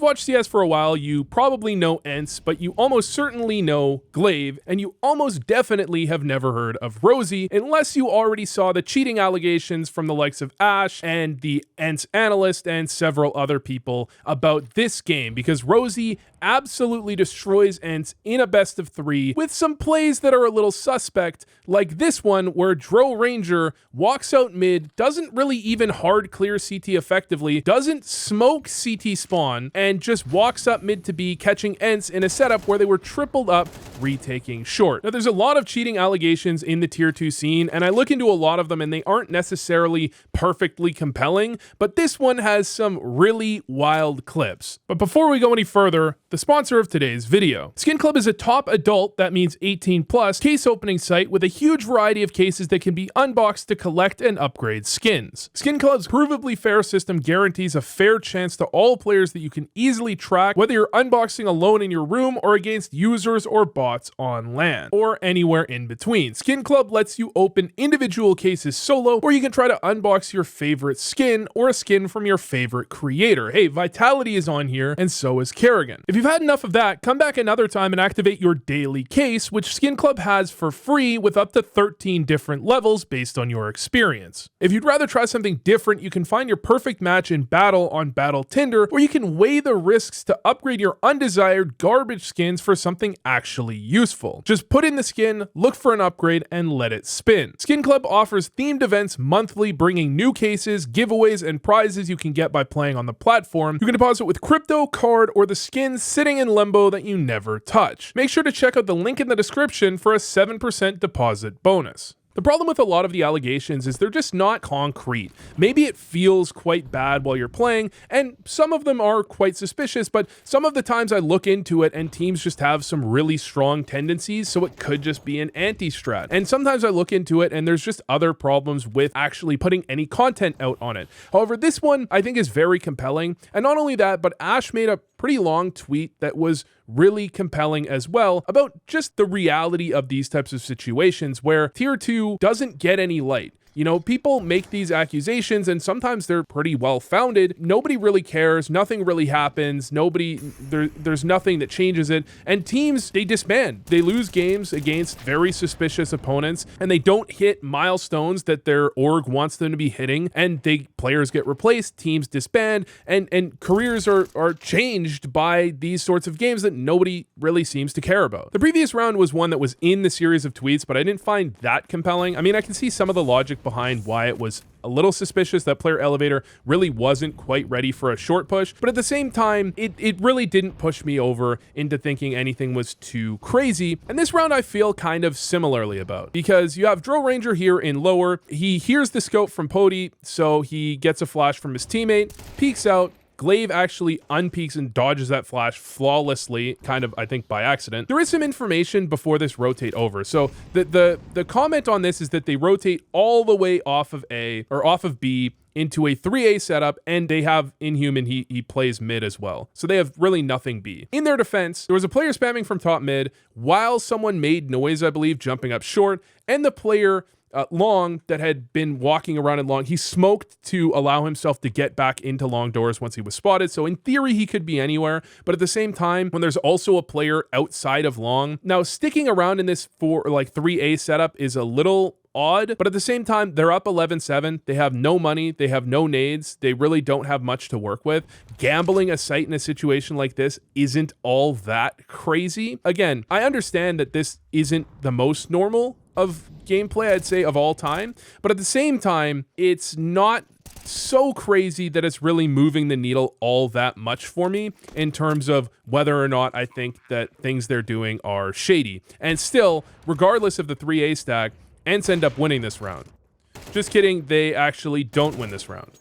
you've watched CS for a while, you probably know ENCE, but you almost certainly know Glaive, and you almost definitely have never heard of Rosie, unless you already saw the cheating allegations from the likes of Ash and the ENCE analyst and several other people about this game, because Rosie absolutely destroys ENCE in a best of 3 with some plays that are a little suspect, like this one where Dro Ranger walks out mid, doesn't really even hard clear CT effectively, doesn't smoke CT spawn, and just walks up mid to B, catching ENCE in a setup where they were tripled up, retaking short. Now there's a lot of cheating allegations in the tier 2 scene, and I look into a lot of them and they aren't necessarily perfectly compelling, but this one has some really wild clips. But before we go any further, the sponsor of today's video. Skin Club is a top adult, that means 18 plus, case opening site with a huge variety of cases that can be unboxed to collect and upgrade skins. Skin Club's provably fair system guarantees a fair chance to all players that you can easily track, whether you're unboxing alone in your room or against users or bots on LAN, or anywhere in between. Skin Club lets you open individual cases solo, or you can try to unbox your favorite skin or a skin from your favorite creator. Hey, Vitality is on here, and so is Kerrigan. If you've had enough of that, come back another time and activate your daily case, which Skin Club has for free with up to 13 different levels based on your experience. If you'd rather try something different, you can find your perfect match in battle on Battle Tinder, or you can weigh the risks to upgrade your undesired garbage skins for something actually useful. Just put in the skin, look for an upgrade, and let it spin. Skin Club offers themed events monthly, bringing new cases, giveaways, and prizes you can get by playing on the platform. You can deposit with crypto, card, or the skins sitting in limbo that you never touch. Make sure to check out the link in the description for a 7% deposit bonus. The problem with a lot of the allegations is they're just not concrete. Maybe it feels quite bad while you're playing, and some of them are quite suspicious, but some of the times I look into it and teams just have some really strong tendencies, so it could just be an anti-strat. And sometimes I look into it and there's just other problems with actually putting any content out on it. However, this one I think is very compelling, and not only that, but Ash made a pretty long tweet that was really compelling as well about just the reality of these types of situations where tier 2 doesn't get any light. You know, people make these accusations and sometimes they're pretty well founded. Nobody really cares. Nothing really happens. There's nothing that changes it. And teams, they disband. They lose games against very suspicious opponents and they don't hit milestones that their org wants them to be hitting. And players get replaced, teams disband, and careers are changed by these sorts of games that nobody really seems to care about. The previous round was one that was in the series of tweets, but I didn't find that compelling. I mean, I can see some of the logic behind why it was a little suspicious that Player Elevator really wasn't quite ready for a short push, but at the same time, it really didn't push me over into thinking anything was too crazy. And this round I feel kind of similarly about, because you have Dro Ranger here in lower, he hears the scope from Pody, so he gets a flash from his teammate, peeks out, Glaive actually unpeaks and dodges that flash flawlessly, kind of, I think, by accident. There is some information before this rotate over. So the comment on this is that they rotate all the way off of A, or off of B, into a 3A setup, and they have Inhuman, he plays mid as well. So they have really nothing B. In their defense, there was a player spamming from top mid while someone made noise, I believe, jumping up short, and the player long that had been walking around in long, he smoked to allow himself to get back into long doors once he was spotted. So in theory, he could be anywhere. But at the same time, when there's also a player outside of long, now sticking around in this 3A setup is a little odd, but at the same time, they're up 11-7. They have no money. They have no nades. They really don't have much to work with. Gambling a site in a situation like this isn't all that crazy. Again, I understand that this isn't the most normal of gameplay, I'd say, of all time, but at the same time, it's not so crazy that it's really moving the needle all that much for me in terms of whether or not I think that things they're doing are shady. And still, regardless of the 3A stack, ENCE end up winning this round. Just kidding, they actually don't win this round.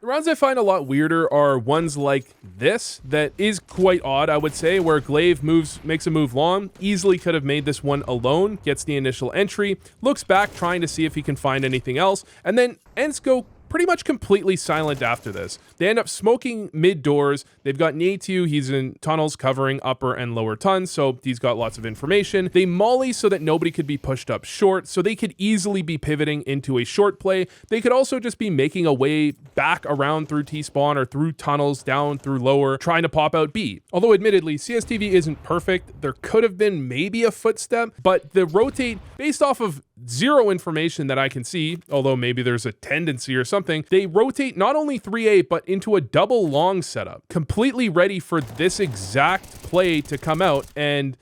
The rounds I find a lot weirder are ones like this, that is quite odd, I would say, where Glaive makes a move long, easily could have made this one alone, gets the initial entry, looks back trying to see if he can find anything else, and then ENCE go pretty much completely silent after this. They end up smoking mid doors. They've got Natu, he's in tunnels covering upper and lower tons, so he's got lots of information. They molly so that nobody could be pushed up short, so they could easily be pivoting into a short play. They could also just be making a way back around through T-spawn or through tunnels, down through lower, trying to pop out B. Although admittedly, CSTV isn't perfect. There could have been maybe a footstep, but the rotate, based off of zero information that I can see, although maybe there's a tendency or something, they rotate not only 3A, but into a double long setup, completely ready for this exact play to come out, and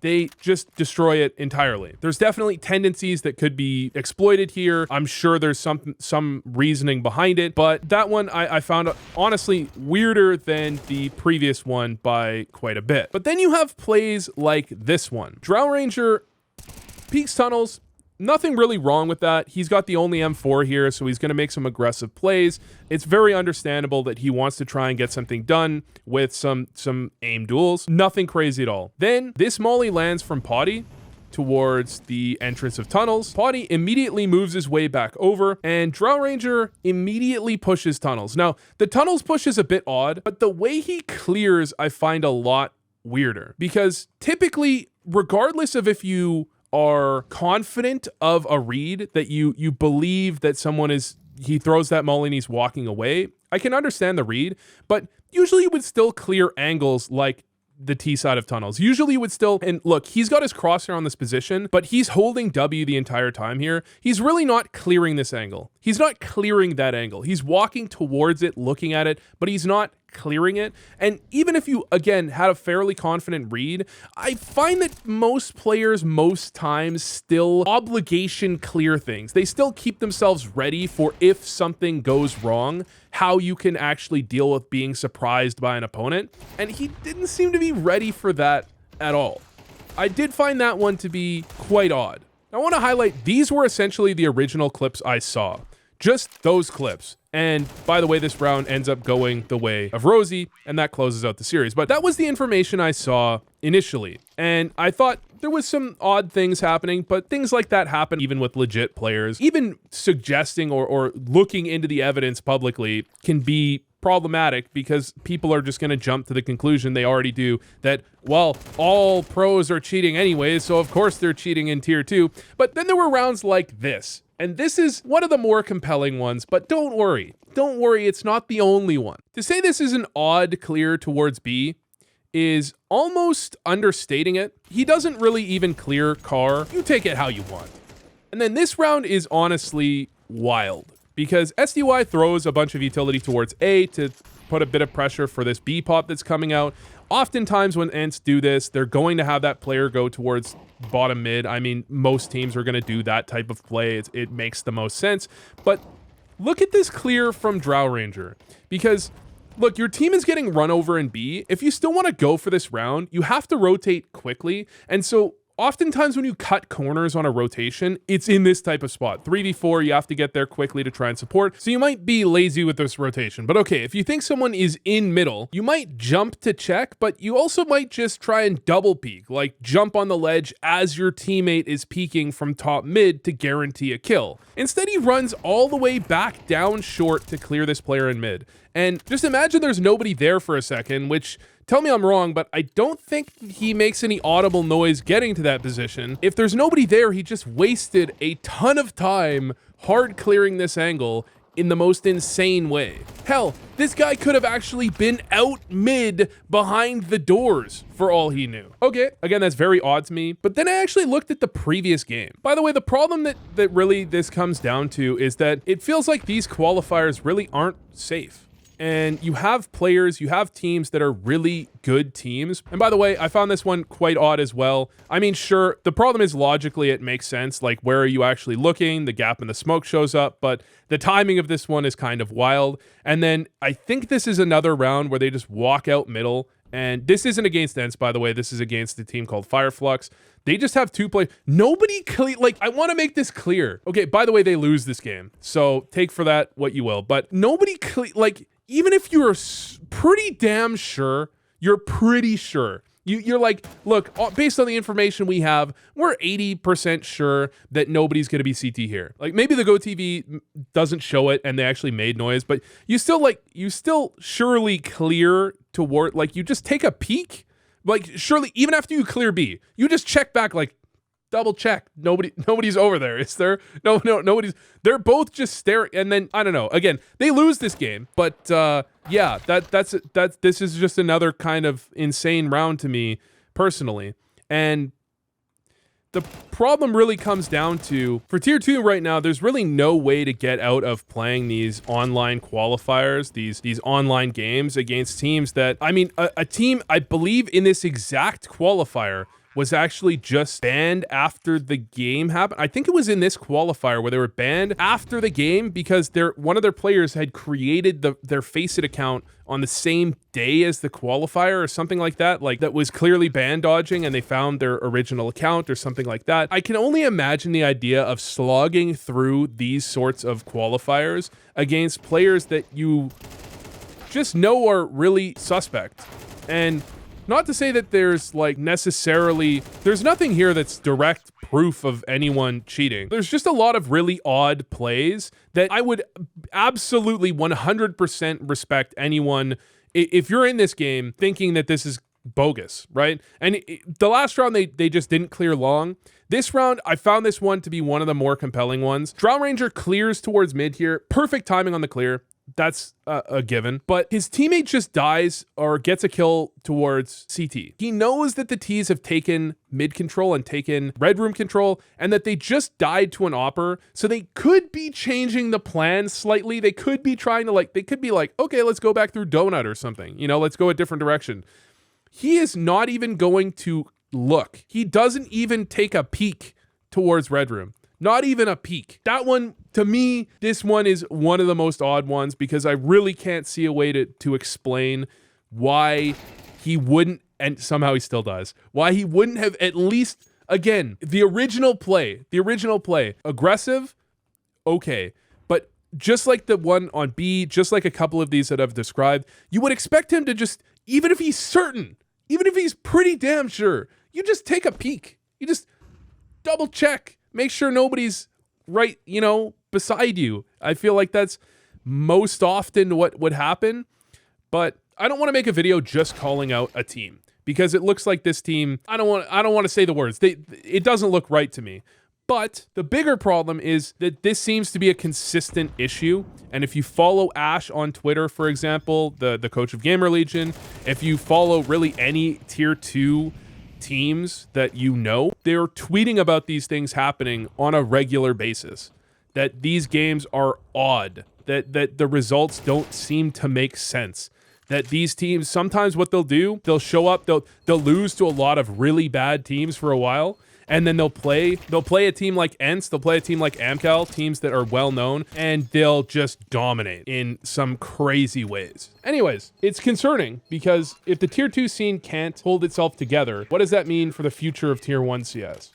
they just destroy it entirely. There's definitely tendencies that could be exploited here. I'm sure there's some reasoning behind it, but that one I found honestly weirder than the previous one by quite a bit. But then you have plays like this one. Drow Ranger peeks tunnels. Nothing really wrong with that. He's got the only M4 here, so he's going to make some aggressive plays. It's very understandable that he wants to try and get something done with some aim duels. Nothing crazy at all. Then this molly lands from Potty towards the entrance of tunnels. Potty immediately moves his way back over, and Drow Ranger immediately pushes tunnels. Now, the tunnels push is a bit odd, but the way he clears I find a lot weirder, because typically, regardless of if you are confident of a read, that you believe that someone is, he throws that molly and he's walking away, I can understand the read, but usually you would still clear angles like the T side of tunnels. Usually you would still, and look, he's got his crosshair on this position, but he's holding W the entire time here. He's really not clearing this angle. He's not clearing that angle. He's walking towards it, looking at it, but he's not clearing it. And even if you, again, had a fairly confident read, I find that most players, most times, still obligation clear things. They still keep themselves ready for if something goes wrong, how you can actually deal with being surprised by an opponent. And he didn't seem to be ready for that at all. I did find that one to be quite odd. I want to highlight, these were essentially the original clips I saw. Just those clips. And by the way, this round ends up going the way of Rosie, and that closes out the series. But that was the information I saw initially. And I thought there was some odd things happening, but things like that happen even with legit players. Even suggesting or looking into the evidence publicly can be problematic, because people are just going to jump to the conclusion they already do that, well, all pros are cheating anyways, so of course they're cheating in tier 2. But then there were rounds like this. And this is one of the more compelling ones, but don't worry, it's not the only one. To say this is an odd clear towards B is almost understating it. He doesn't really even clear car. You take it how you want. And then this round is honestly wild, because SDY throws a bunch of utility towards A to put a bit of pressure for this B pop that's coming out. Oftentimes when Ents do this, they're going to have that player go towards bottom mid. I mean, most teams are going to do that type of play. It makes the most sense. But look at this clear from Drow Ranger, because look, your team is getting run over in B. If you still want to go for this round, you have to rotate quickly. And so oftentimes when you cut corners on a rotation, it's in this type of spot. 3v4, you have to get there quickly to try and support. So you might be lazy with this rotation. But okay, if you think someone is in middle, you might jump to check, but you also might just try and double peek, like jump on the ledge as your teammate is peeking from top mid to guarantee a kill. Instead, he runs all the way back down short to clear this player in mid. And just imagine there's nobody there for a second, which, tell me I'm wrong, but I don't think he makes any audible noise getting to that position. If there's nobody there, he just wasted a ton of time hard clearing this angle in the most insane way. Hell, this guy could have actually been out mid behind the doors for all he knew. Okay, again, that's very odd to me, but then I actually looked at the previous game. By the way, the problem that really this comes down to is that it feels like these qualifiers really aren't safe. And you have players, you have teams that are really good teams. And by the way, I found this one quite odd as well. I mean, sure, the problem is logically it makes sense. Like, where are you actually looking? The gap in the smoke shows up, but the timing of this one is kind of wild. And then I think this is another round where they just walk out middle. And this isn't against Ents, by the way. This is against a team called Fireflux. They just have two players. Nobody like, I want to make this clear. Okay, by the way, they lose this game, so take for that what you will. But nobody like, even if you're pretty damn sure, you're pretty sure You're like, look, based on the information we have, we're 80% sure that nobody's going to be CT here. Like maybe the GoTV doesn't show it and they actually made noise, but you still surely clear toward, like you just take a peek. Like surely even after you clear B, you just check back, like double check. Nobody's over there. Is there? No, nobody's. They're both just staring. And then I don't know. Again, they lose this game, but yeah, that's this is just another kind of insane round to me personally. And the problem really comes down to, for tier 2 right now, there's really no way to get out of playing these online qualifiers, these online games against teams that, I mean, a team, I believe in this exact qualifier was actually just banned after the game happened. I think it was in this qualifier where they were banned after the game because one of their players had created their Faceit account on the same day as the qualifier or something like that. Like that was clearly ban dodging and they found their original account or something like that. I can only imagine the idea of slogging through these sorts of qualifiers against players that you just know are really suspect. And not to say that there's like there's nothing here that's direct proof of anyone cheating. There's just a lot of really odd plays that I would absolutely 100% respect anyone if you're in this game thinking that this is bogus, right? And the last round, they just didn't clear long. This round, I found this one to be one of the more compelling ones. Drow Ranger clears towards mid here. Perfect timing on the clear. That's a given. But his teammate just dies or gets a kill towards CT. He knows that the Ts have taken mid control and taken red room control and that they just died to an Opper. So they could be changing the plan slightly. They could be trying to they could be like, okay, let's go back through Donut or something. You know, let's go a different direction. He is not even going to look. He doesn't even take a peek towards red room. Not even a peek. That one, to me, this one is one of the most odd ones because I really can't see a way to explain why he wouldn't, and somehow he still does, why he wouldn't have at least, again, the original play, aggressive, okay. But just like the one on B, just like a couple of these that I've described, you would expect him to just, even if he's certain, even if he's pretty damn sure, you just take a peek. You just double check. Make sure nobody's right, beside you. I feel like that's most often what would happen. But I don't want to make a video just calling out a team because it looks like this team, I don't want to say the words. It doesn't look right to me. But the bigger problem is that this seems to be a consistent issue. And if you follow Ash on Twitter, for example, the coach of Gamer Legion, if you follow really any tier 2 teams that they're tweeting about these things happening on a regular basis, that these games are odd, that the results don't seem to make sense, that these teams, sometimes what they'll show up, they'll lose to a lot of really bad teams for a while, and then they'll play a team like ENCE, they'll play a team like Amcal, teams that are well known, and they'll just dominate in some crazy ways. Anyways, it's concerning because if the tier 2 scene can't hold itself together, what does that mean for the future of tier 1 CS?